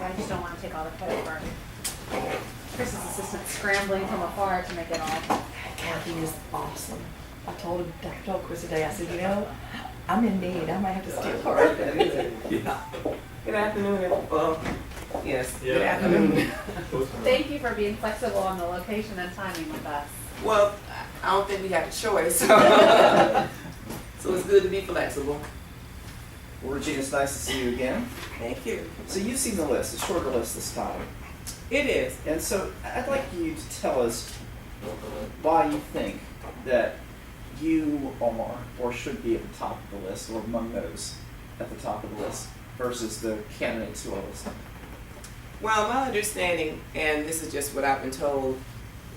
but I just don't want to take all the credit for Chris's assistant scrambling from afar to make it all. Kathy is awesome. I told Chris today, I said, you know, I'm in need. I might have to steal her. Yeah. Good afternoon, everyone. Yes, Yeah. good afternoon. Thank you for being flexible on the location and timing with us. Well, I don't think we have a choice. So it's good to be flexible. Well, Regina, it's nice to see you again. Thank you. So you've seen the list, a shorter list this time. It is. And so I'd like you to tell us why you think that you are or should be at the top of the list, or among those at the top of the list, versus the candidates who are listed. Well, my understanding, and this is just what I've been told,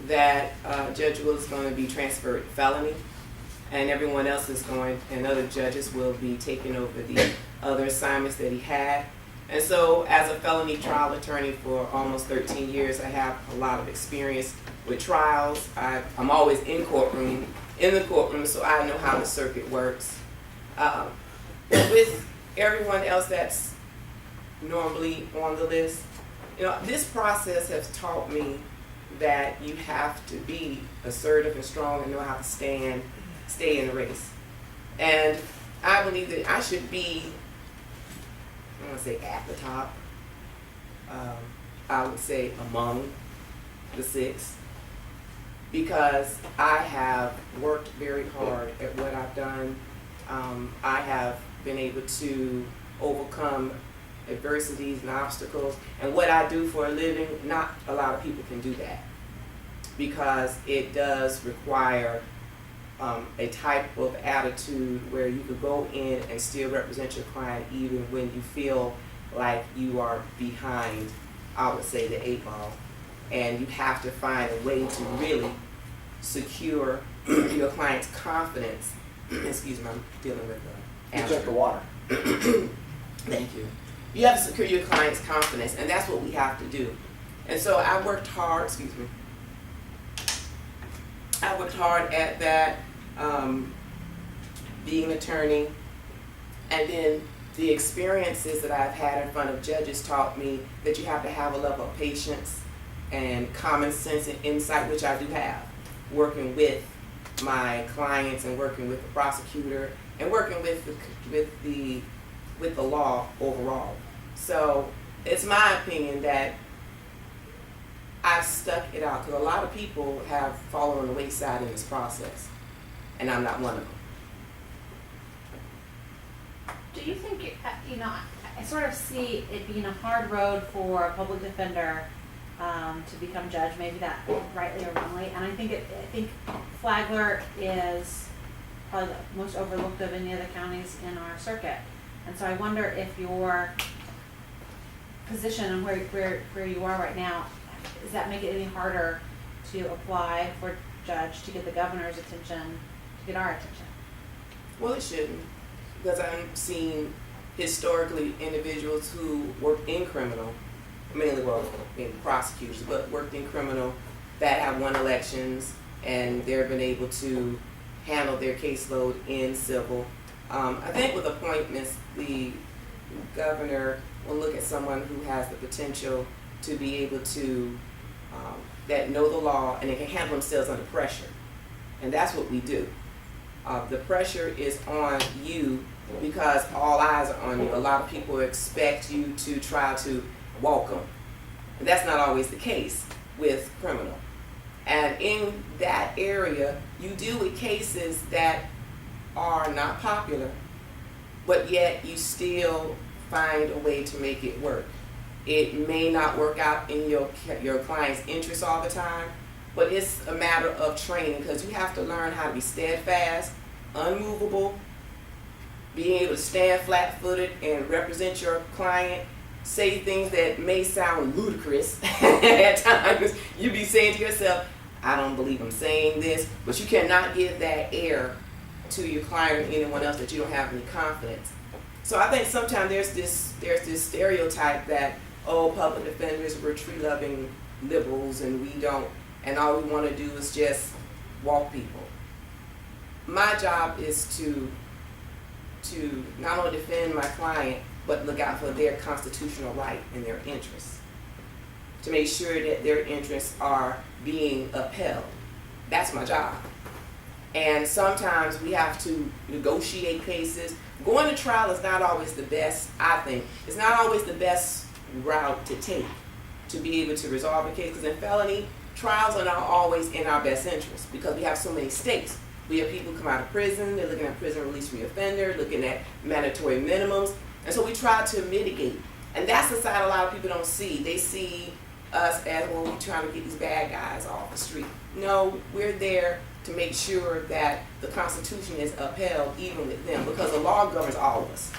that Judge Will is going to be transferred felony, and everyone else is going, and other judges will be taking over the other assignments that he had. And so, as a felony trial attorney for almost 13 years, I have a lot of experience with trials. I'm always in the courtroom, so I know how the circuit works. With everyone else that's normally on the list, you know, this process has taught me that you have to be assertive and strong and know how to stay in the race. And I believe that I should be, I want to say at the top. I would say among the 6, because I have worked very hard at what I've done. I have been able to overcome adversities and obstacles, and what I do for a living, not a lot of people can do that, because it does require a type of attitude where you could go in and still represent your client even when you feel like you are behind, I would say, the 8 ball, and you have to find a way to really secure your client's confidence. Excuse me, I'm dealing with You took the water. Thank you. You have to secure your client's confidence, and that's what we have to do. And so I worked hard, I worked hard at that, being an attorney, and then the experiences that I've had in front of judges taught me that you have to have a level of patience and common sense and insight, which I do have, working with my clients and working with the prosecutor and working with the law overall. So it's my opinion that I've stuck it out, because a lot of people have fallen on the wayside in this process, and I'm not one of them. Do you think, you know, I sort of see it being a hard road for a public defender to become judge, maybe that rightly or wrongly, and I think Flagler is probably the most overlooked of any of the counties in our circuit, and so I wonder if your position and where you are right now, does that make it any harder to apply for judge, to get the governor's attention, to get our attention? Well, it shouldn't, because I'm seeing historically individuals who work in criminal, mainly in prosecutors, but worked in criminal, that have won elections and they've been able to handle their caseload in civil. I think with appointments, the governor will look at someone who has the potential to be able to, that know the law and they can handle themselves under pressure. And that's what we do. The pressure is on you because all eyes are on you. A lot of people expect you to try to walk them. And that's not always the case with criminal. And in that area, you deal with cases that are not popular, but yet you still find a way to make it work. It may not work out in your client's interest all the time, but it's a matter of training, because you have to learn how to be steadfast, unmovable, being able to stand flat-footed and represent your client, say things that may sound ludicrous at times. You be saying to yourself, I don't believe I'm saying this, but you cannot give that air to your client or anyone else that you don't have any confidence. So I think sometimes there's this stereotype that, oh, public defenders, we're tree-loving liberals and we don't, and all we want to do is just walk people. My job is to not only defend my client, but look out for their constitutional right and their interests, to make sure that their interests are being upheld. That's my job. And sometimes we have to negotiate cases. Going to trial is not always the best, I think. It's not always the best route to take to be able to resolve a case, because in felony, trials are not always in our best interest because we have so many stakes. We have people come out of prison, they're looking at prison release reoffender, looking at mandatory minimums, and so we try to mitigate. And that's the side a lot of people don't see. They see us as, well, we're trying to get these bad guys off the street. No, we're there to make sure that the Constitution is upheld even with them, because the law governs all of us.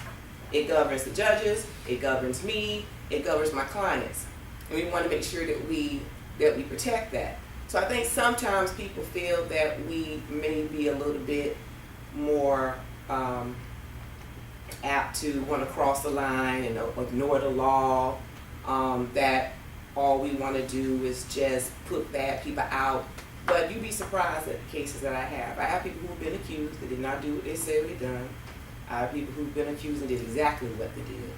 It governs the judges, it governs me, it governs my clients. And we want to make sure that we protect that. So I think sometimes people feel that we may be a little bit more apt to want to cross the line and ignore the law, that all we want to do is just put bad people out. But you'd be surprised at the cases that I have. I have people who've been accused that did not do what they said they done. I have people who've been accused and did exactly what they did.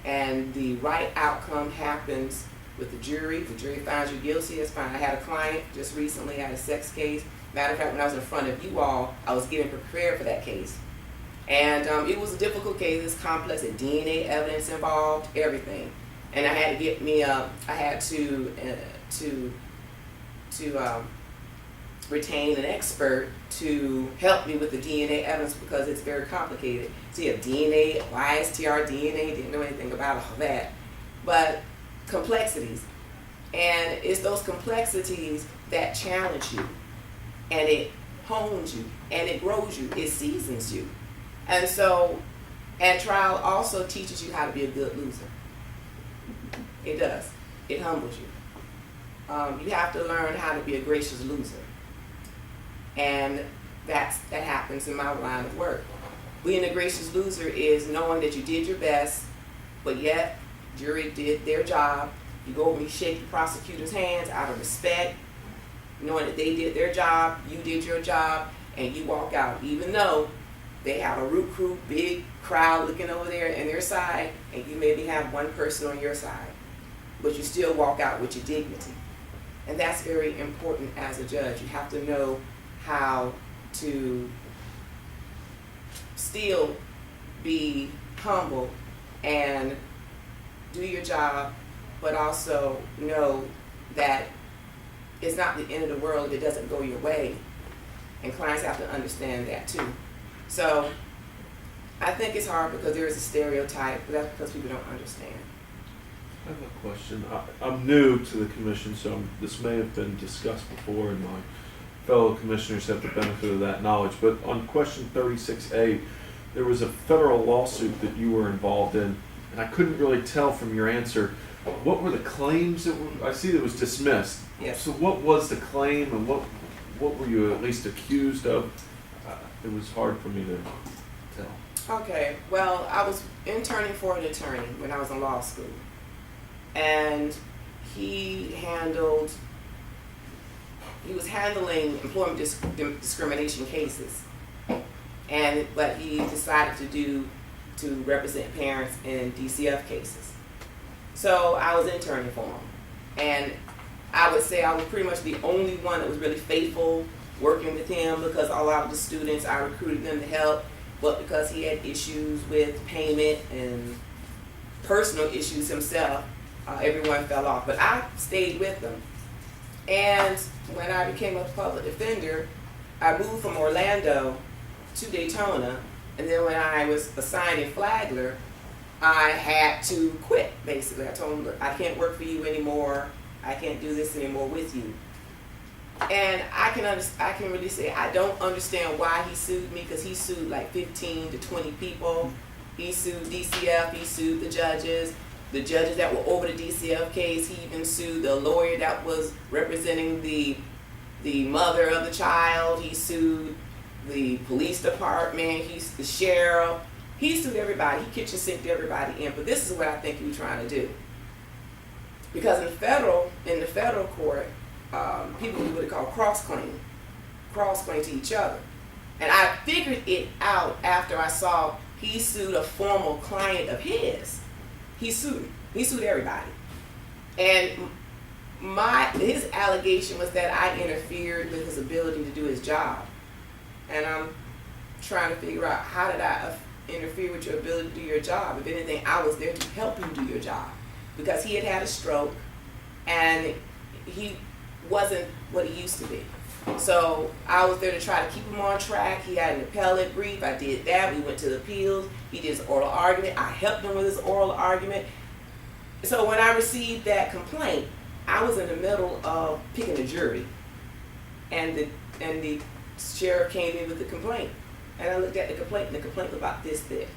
And the right outcome happens with the jury. If the jury finds you guilty, that's fine. I had a client just recently, I had a sex case. Matter of fact, when I was in front of you all, I was getting prepared for that case. And it was a difficult case. It's complex. The DNA evidence involved, everything. And I had to get me I had to retain an expert to help me with the DNA evidence because it's very complicated. So you have DNA, YSTR DNA, didn't know anything about all that. But complexities. And it's those complexities that challenge you. And it hones you. And it grows you. It seasons you. And so, and trial also teaches you how to be a good loser. It does. It humbles you. You have to learn how to be a gracious loser. And that happens in my line of work. Being a gracious loser is knowing that you did your best, but yet jury did their job. You go over and you shake the prosecutor's hands out of respect, knowing that they did their job, you did your job, and you walk out, even though they have a root crew, big crowd looking over there on their side, and you maybe have one person on your side, but you still walk out with your dignity. And that's very important as a judge. You have to know how to still be humble and do your job, but also know that it's not the end of the world if it doesn't go your way. And clients have to understand that too. So I think it's hard because there is a stereotype, but that's because people don't understand. I have a question. I'm new to the commission, so this may have been discussed before, and my fellow commissioners have the benefit of that knowledge. But on question 36A, there was a federal lawsuit that you were involved in, and I couldn't really tell from your answer, what were the claims that were, I see that was dismissed. Yes. So what was the claim, and what were you at least accused of? It was hard for me to tell. Okay, well, I was interning for an attorney when I was in law school. And he was handling employment discrimination cases. But he decided to represent parents in DCF cases. So I was interning for him. And I would say I was pretty much the only one that was really faithful working with him, because a lot of the students, I recruited them to help, but because he had issues with payment and personal issues himself, everyone fell off. But I stayed with them. And when I became a public defender, I moved from Orlando to Daytona, and then when I was assigned in Flagler, I had to quit, basically. I told him, look, I can't work for you anymore. I can't do this anymore with you. And I can really say I don't understand why he sued me, because he sued like 15 to 20 people. He sued DCF, he sued the judges that were over the DCF case. He even sued the lawyer that was representing the mother of the child. He sued the police department, he's the sheriff. He sued everybody. He kitchen sinked everybody in. But this is what I think he was trying to do. Because in the federal court, people do what they call cross-claim to each other. And I figured it out after I saw he sued a former client of his. He sued everybody. And his allegation was that I interfered with his ability to do his job. And I'm trying to figure out, how did I interfere with your ability to do your job? If anything, I was there to help you do your job, because he had a stroke and he wasn't what he used to be. So I was there to try to keep him on track. He had an appellate brief. I did that. We went to the appeals. He did his oral argument. I helped him with his oral argument. So when I received that complaint, I was in the middle of picking a jury, and the sheriff came in with the complaint, and I looked at the complaint, and the complaint was about this thick,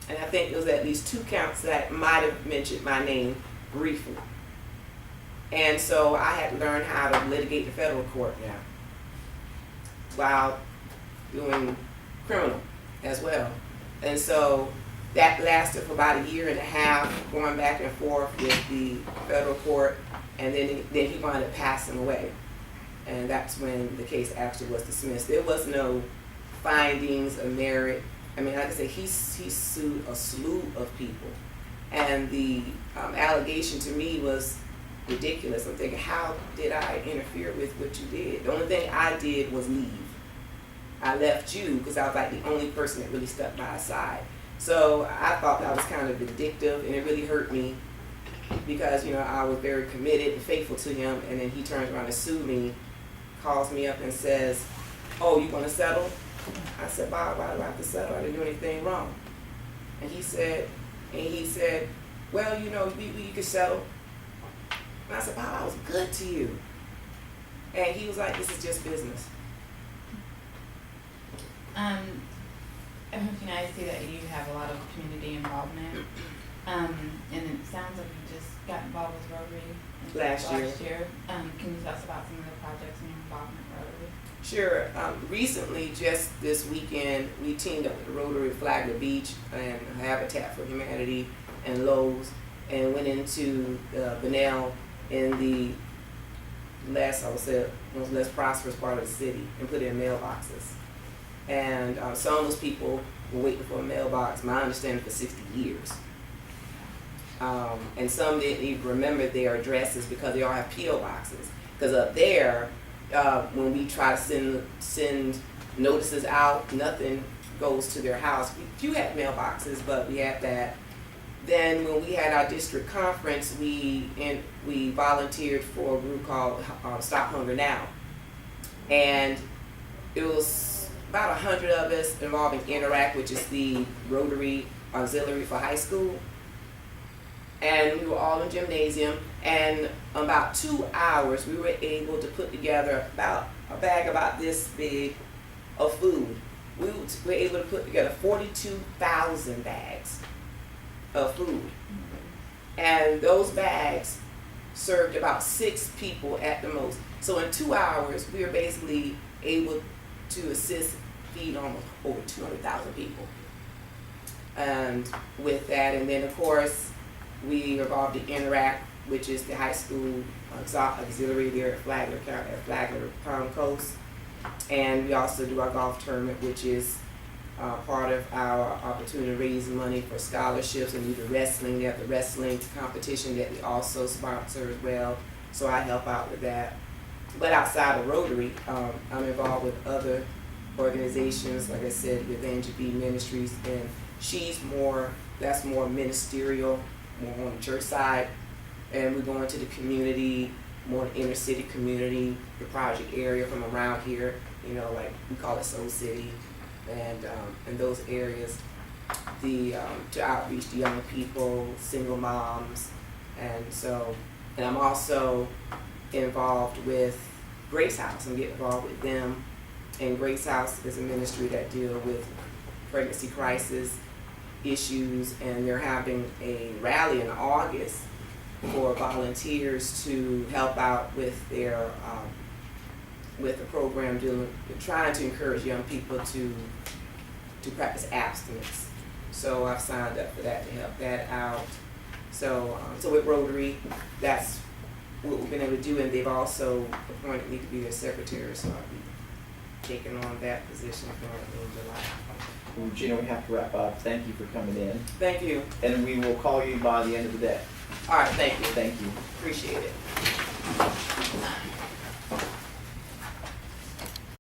and I think it was at least 2 counts that might have mentioned my name briefly, and so I had to learn how to litigate in federal court now, while doing criminal as well, and so that lasted for about 1.5 years, going back and forth with the federal court, and then he wound up passing away. And that's when the case actually was dismissed. There was no findings of merit. I mean, like I said, he sued a slew of people. And the allegation to me was ridiculous. I'm thinking, how did I interfere with what you did? The only thing I did was leave. I left you because I was like the only person that really stuck by his side. So I thought that was kind of vindictive, and it really hurt me because, you know, I was very committed and faithful to him, and then he turns around and sued me, calls me up and says, "Oh, you want to settle?" I said, "Bob, why do I have to settle? I didn't do anything wrong." And he said, "Well, you know, you could settle." And I said, "Bob, I was good to you." And he was like, "This is just business." I hope you know, I see that you have a lot of community involvement, and it sounds like you just got involved with Rotary Last year. Can you tell us about some of the projects and your involvement with Rotary? Sure. Recently, just this weekend, we teamed up with the Rotary Flagler Beach and Habitat for Humanity and Lowe's, and went into Bunnell in the most less prosperous part of the city, and put in mailboxes. And some of those people were waiting for a mailbox, my understanding, for 60 years. And some didn't even remember their addresses because they all have P.O. boxes. Because up there, when we try to send notices out, nothing goes to their house. You had mailboxes, but we had that. Then when we had our district conference, we volunteered for a group called Stop Hunger Now. And it was about 100 of us involving Interact, which is the Rotary Auxiliary for high school. And we were all in gymnasium, and in about 2 hours we were able to put together about a bag about this big of food. We were able to put together 42,000 bags of food. And those bags served about 6 people at the most. So in 2 hours we were basically able to feed almost over 200,000 people. And with that, and then of course we involved in Interact, which is the high school auxiliary there at Flagler County, at Flagler Palm Coast. And we also do our golf tournament, which is part of our opportunity to raise money for scholarships, and do the wrestling. They have the wrestling competition that we also sponsor as well. So I help out with that. But outside of Rotary, I'm involved with other organizations, like I said, with Angie B Ministries, and that's more ministerial, more on the church side, and we're going to the community, more inner city community, the project area from around here, you know, like we call it Soul City, and in those areas, to outreach to young people, single moms, and I'm also involved with Grace House. I'm getting involved with them. And Grace House is a ministry that deal with pregnancy crisis issues, and they're having a rally in August for volunteers to help out with their with a program trying to encourage young people to practice abstinence. So I've signed up for that to help that out. So with Rotary, that's what we've been able to do, and they've also appointed me to be their secretary, so I'll be taking on that position currently in July. Regina, we have to wrap up. Thank you for coming in, Thank you. and we will call you by the end of the day. All right, thank you. Thank you. Appreciate it.